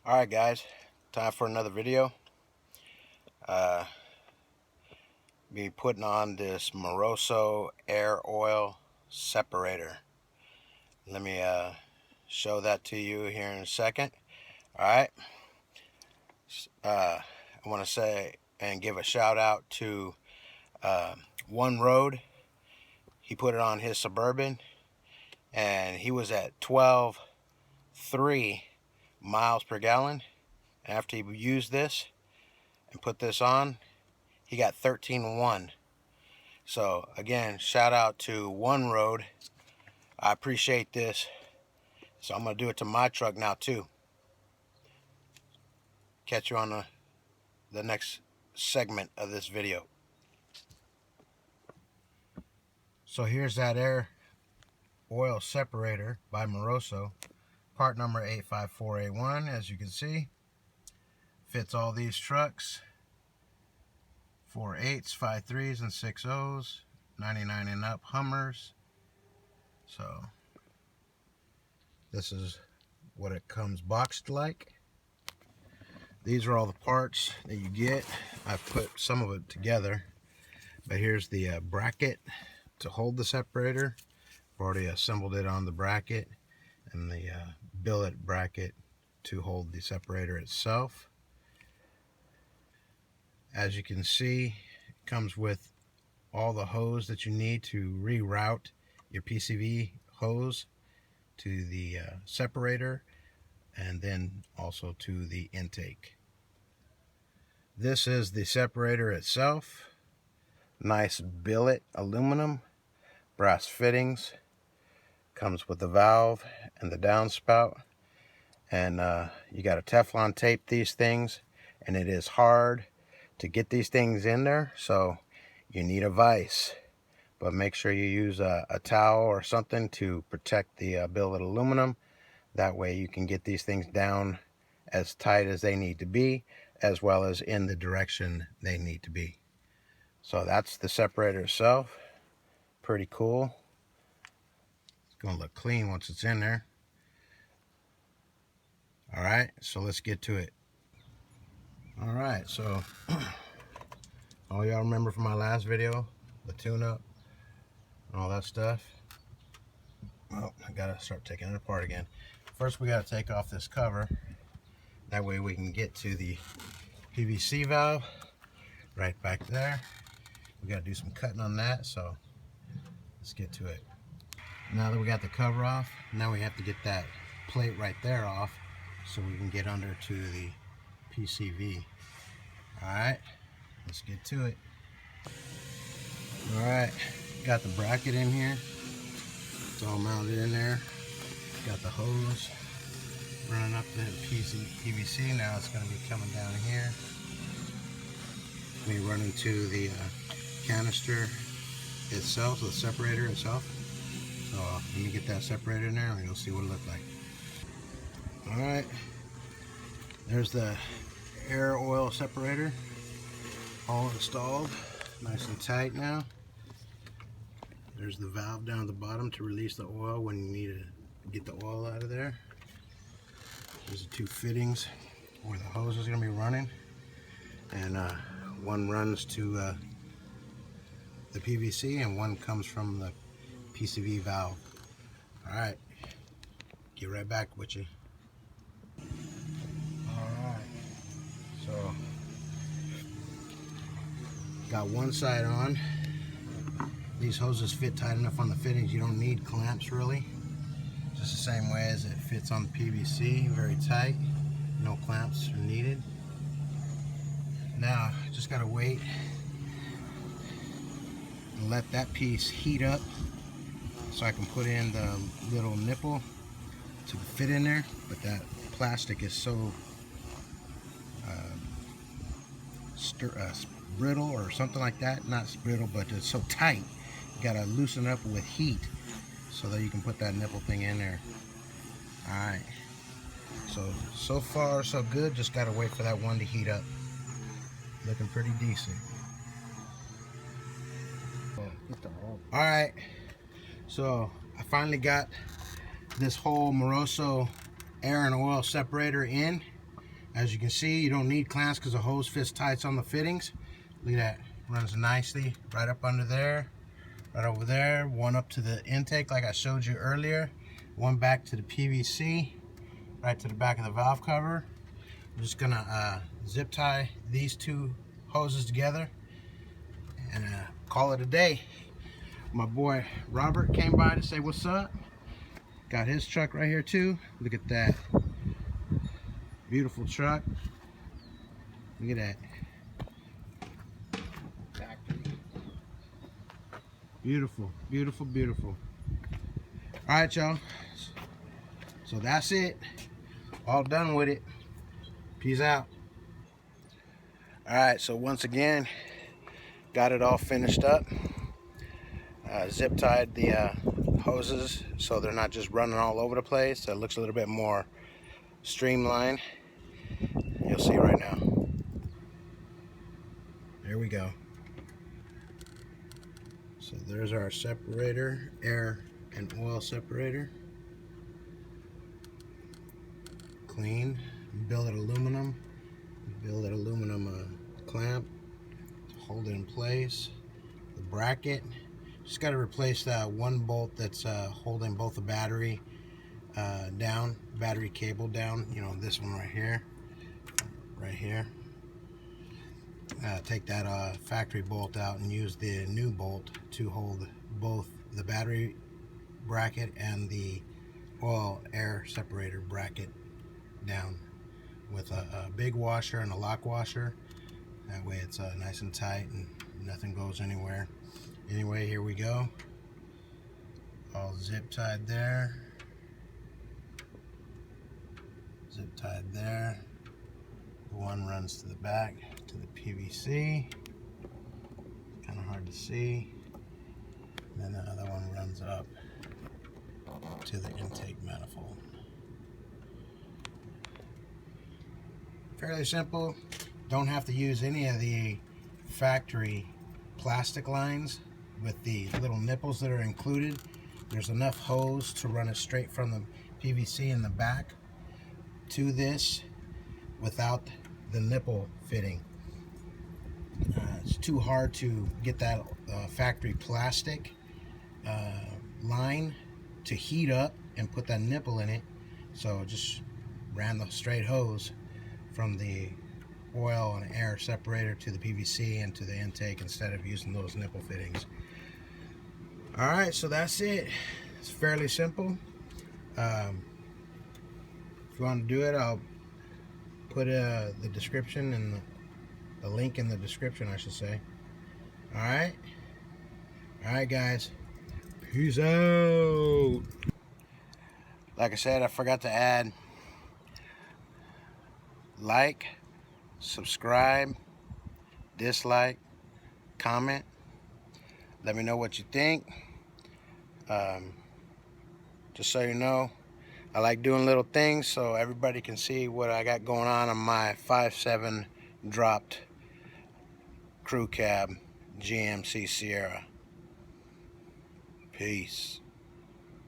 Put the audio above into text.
Alright guys, time for another video. Be putting on this Moroso air oil separator. Let me show that to you here in a second. Alright, I want to say and give a shout out to One Road. He put it on his Suburban and he was at 12.3 miles per gallon. After he used this and put this on, he got 13.1. So again, shout out to One Road. I appreciate this. So I'm gonna do it to my truck now too. Catch you on the next segment of this video. So here's that air oil separator by Moroso, part number 85481. As you can see, fits all these trucks, 4 8s, 5 3s, and 6 0s, 99 and up Hummers. So this is what it comes boxed like. These are all the parts that you get. I've put some of it together, but here's the bracket to hold the separator. I've already assembled it on the bracket, and the billet bracket to hold the separator itself. As you can see, it comes with all the hose that you need to reroute your PCV hose to the separator, and then also to the intake. This is the separator itself. Nice billet aluminum, brass fittings. Comes with the valve and the downspout, and you got to Teflon tape these things, and it is hard to get these things in there, so you need a vise. But make sure you use a towel or something to protect the billet aluminum. That way you can get these things down as tight as they need to be, as well as in the direction they need to be. So that's the separator itself. Pretty cool. It's gonna look clean once it's in there. Alright, so let's get to it. Alright, so all y'all remember from my last video, the tune-up and all that stuff. Well, I gotta start taking it apart again. First we gotta take off this cover. That way we can get to the PVC valve right back there. We gotta do some cutting on that, so let's get to it. Now that we got the cover off, now we have to get that plate right there off so we can get under to the PCV. Alright, let's get to it. Alright, got the bracket in here. It's all mounted in there. Got the hose running up the PVC. Now it's going to be coming down here. We run into the canister itself, the separator itself. So let me get that separator in there and you'll see what it looks like. Alright, there's the air oil separator all installed, nice and tight now. There's the valve down at the bottom to release the oil when you need to get the oil out of there. There's the two fittings where the hose is going to be running, and one runs to the PVC and one comes from the PCV valve. Alright, get right back with you. Alright, so got one side on. These hoses fit tight enough on the fittings, you don't need clamps really. Just the same way as it fits on the PVC, very tight. No clamps are needed. Now, just gotta wait and let that piece heat up so I can put in the little nipple to fit in there. But that plastic is so brittle or something like that. Not brittle, but it's so tight. You gotta loosen up with heat so that you can put that nipple thing in there. Alright, so far so good. Just gotta wait for that one to heat up. Looking pretty decent. Alright, so I finally got this whole Moroso air and oil separator in. As you can see, you don't need clamps because the hose fits tight on the fittings. Look at that, runs nicely right up under there, right over there. One up to the intake like I showed you earlier. One back to the PVC, right to the back of the valve cover. I'm just gonna zip tie these two hoses together and call it a day. My boy Robert came by to say what's up. Got his truck right here too. Look at that. Beautiful truck. Look at that. Beautiful, beautiful, beautiful. All right, y'all. So that's it. All done with it. Peace out. All right, so once again, got it all finished up. Zip tied the hoses so they're not just running all over the place. So it looks a little bit more streamlined. You'll see right now. There we go. So there's our separator, air and oil separator. Clean, billet aluminum clamp to hold it in place. The bracket, just got to replace that one bolt that's holding both the battery down, battery cable down. You know, this one right here. Take that factory bolt out and use the new bolt to hold both the battery bracket and the oil air separator bracket down with a big washer and a lock washer. That way it's nice and tight and nothing goes anywhere. Anyway, here we go. All zip tied there. Zip tied there. The one runs to the back to the PVC. Kind of hard to see. And then the other one runs up to the intake manifold. Fairly simple. Don't have to use any of the factory plastic lines with the little nipples that are included. There's enough hose to run it straight from the PVC in the back to this without the nipple fitting. It's too hard to get that factory plastic line to heat up and put that nipple in it, so just ran the straight hose from the oil and air separator to the PVC and to the intake instead of using those nipple fittings. Alright, so that's it. It's fairly simple. If you want to do it, I'll put the description and the link in the description, I should say. Alright guys, peace out. Like I said, I forgot to add like, subscribe, dislike, comment. Let me know what you think. Just so you know, I like doing little things so everybody can see what I got going on my 5.7 dropped CrewCab GMC Sierra. Peace.